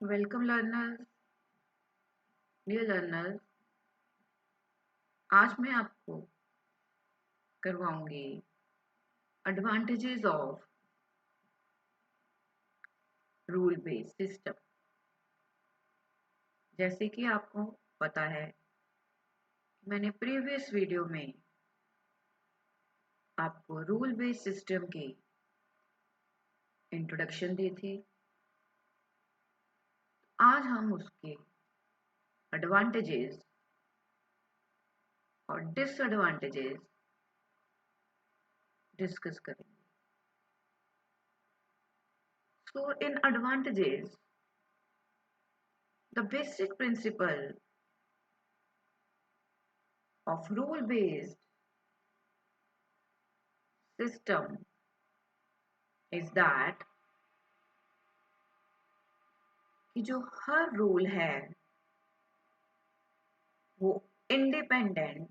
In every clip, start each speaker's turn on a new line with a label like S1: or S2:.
S1: Welcome learners. Dear learners, आज मैं आपको करवाऊंगी advantages of rule based system. जैसे कि आपको पता है, मैंने प्रीवियस वीडियो में आपको रूल बेस्ड सिस्टम की इंट्रोडक्शन दी थी। आज हम उसके एडवांटेजेस और डिसएडवांटेजेस डिस्कस करेंगे। So in advantages, the basic principle of rule based system is that कि जो हर रूल है वो इंडिपेंडेंट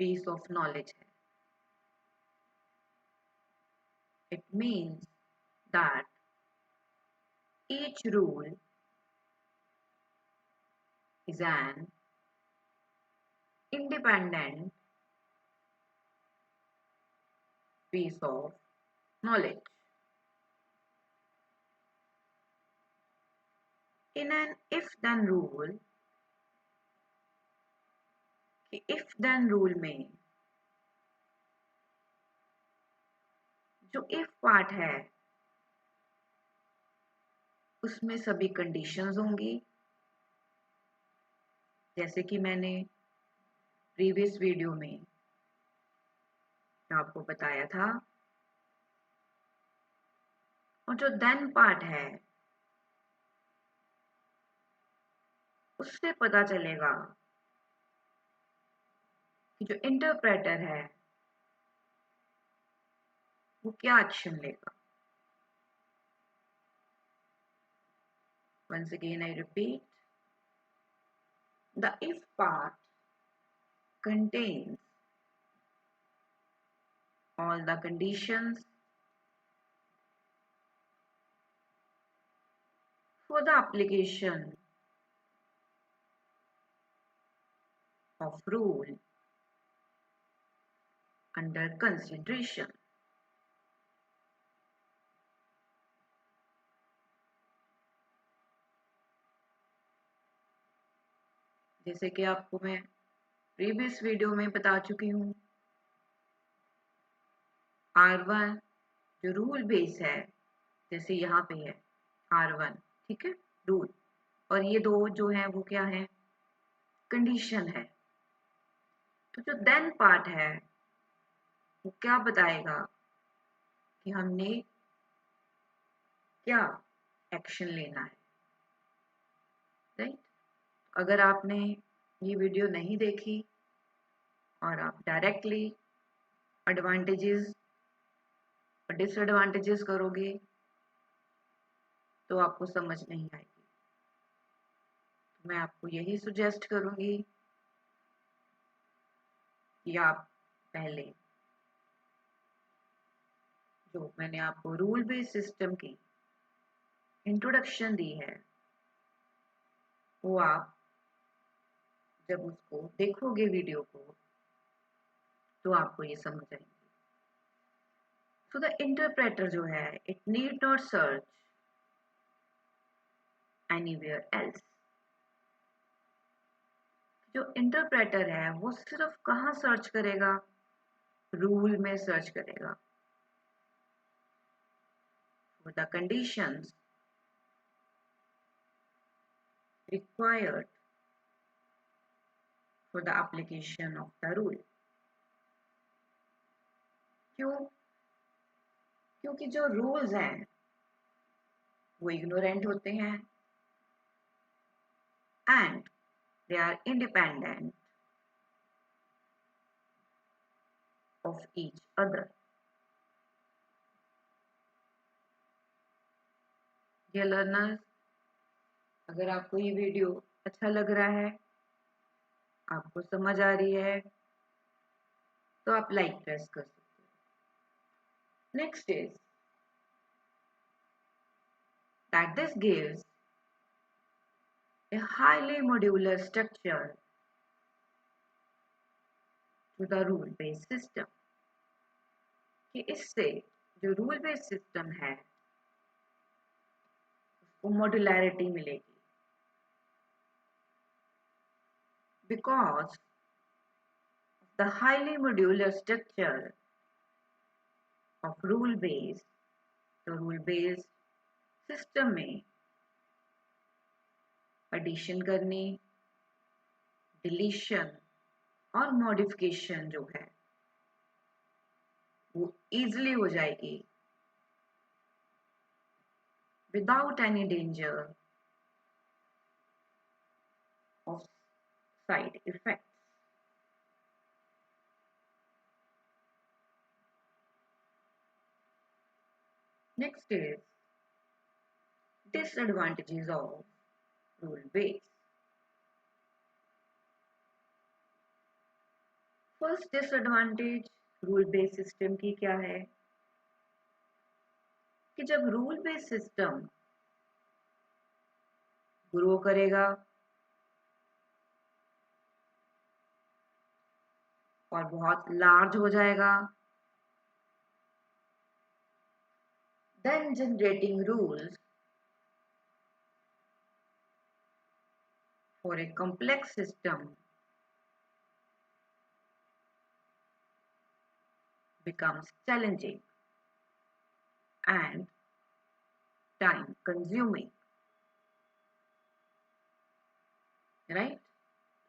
S1: पीस ऑफ नॉलेज है। It means that each rule is an independent piece of knowledge. In an if-then rule, if-then rule में जो if part है उसमें सभी कंडीशंस होंगी। जैसे कि मैंने प्रीवियस वीडियो में आपको बताया था। और जो देन पार्ट है उससे पता चलेगा कि जो इंटरप्रेटर है वो क्या एक्शन लेगा। Once again I repeat, the if part contains all the conditions for the application of rule under consideration. जैसे कि आपको मैं प्रीवियस वीडियो में बता चुकी हूँ, R1 जो रूल बेस है, जैसे यहाँ पे है R1, ठीक है, रूल, और ये दो जो है वो क्या है, कंडीशन है। तो जो देन पार्ट है वो क्या बताएगा कि हमने क्या एक्शन लेना है, राइट। अगर आपने ये वीडियो नहीं देखी और आप डायरेक्टली एडवांटेजेस और डिसएडवांटेजेस करोगे तो आपको समझ नहीं आएगी। तो मैं आपको यही सुजेस्ट करूंगी कि आप पहले जो मैंने आपको रूल बेस्ड सिस्टम की इंट्रोडक्शन दी है वो आप जब उसको देखोगे वीडियो को तो आपको ये समझ आएगी। सो द इंटरप्रेटर जो है it need not search anywhere else. जो इंटरप्रेटर है वो सिर्फ कहाँ सर्च करेगा, रूल में सर्च करेगा for the conditions required for the application of the rule। क्यों? क्योंकि जो रूल्स हैं वो इग्नोरेंट होते हैं and they are independent of each other. Dear learners, अगर आपको ये वीडियो अच्छा लग रहा है, आपको समझ आ रही है, तो आप लाइक प्रेस कर सकते हो। Next is that this gives a highly modular structure to the rule based system कि इससे जो रूल बेस्ड सिस्टम है उसको मॉड्युलैरिटी मिलेगी because the highly modular structure of rule based तो रूल बेस्ड सिस्टम में एडिशन करनी डिलीशन और मॉडिफिकेशन जो है वो इजीली हो जाएगी without any danger of side effects next is disadvantages of rule based. First disadvantage rule based system की क्या है कि जब रूल बेस्ड सिस्टम ग्रो करेगा और बहुत लार्ज हो जाएगा then generating rules for a complex system becomes challenging and time consuming, right?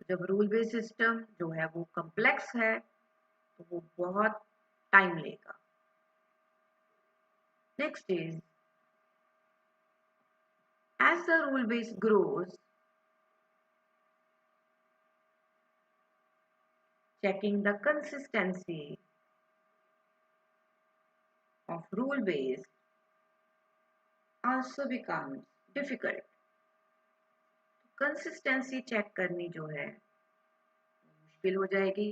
S1: जब रूल बेस्ड सिस्टम जो है वो कॉम्प्लेक्स है तो वो बहुत टाइम लेगा next is as the rule base grows checking the consistency of rule base also becomes difficult consistency check करनी जो है मुश्किल हो जाएगी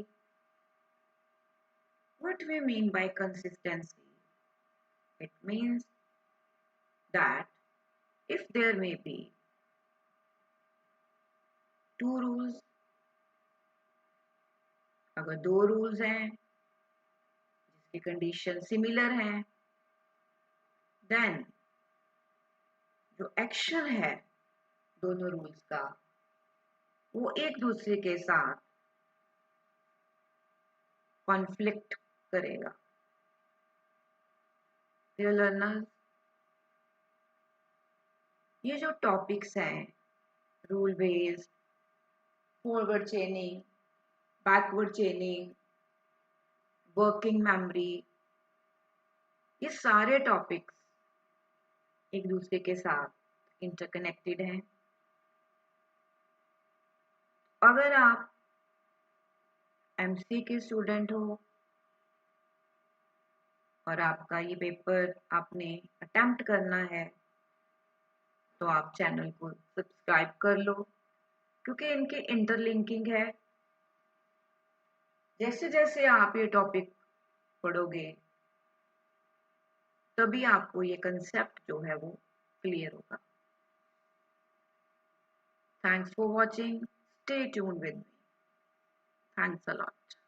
S1: what we mean by consistency it means that if there may be two rules अगर दो rules हैं जिसकी कंडीशन सिमिलर हैं देन जो एक्शन है दोनों रूल्स का वो एक दूसरे के साथ कॉन्फ्लिक्ट करेगा डियर लर्नर्स ये जो टॉपिक्स हैं rule based forward चेनिंग backward चेनिंग working memory ये सारे टॉपिक्स एक दूसरे के साथ इंटरकनेक्टेड हैं अगर आप एमसी के स्टूडेंट हो और आपका ये पेपर आपने अटेम्प्ट करना है तो आप चैनल को सब्सक्राइब कर लो क्योंकि इनकी इंटरलिंकिंग है जैसे जैसे आप ये टॉपिक पढ़ोगे तभी आपको ये कंसेप्ट जो है वो क्लियर होगा thanks for watching stay tuned with me thanks a lot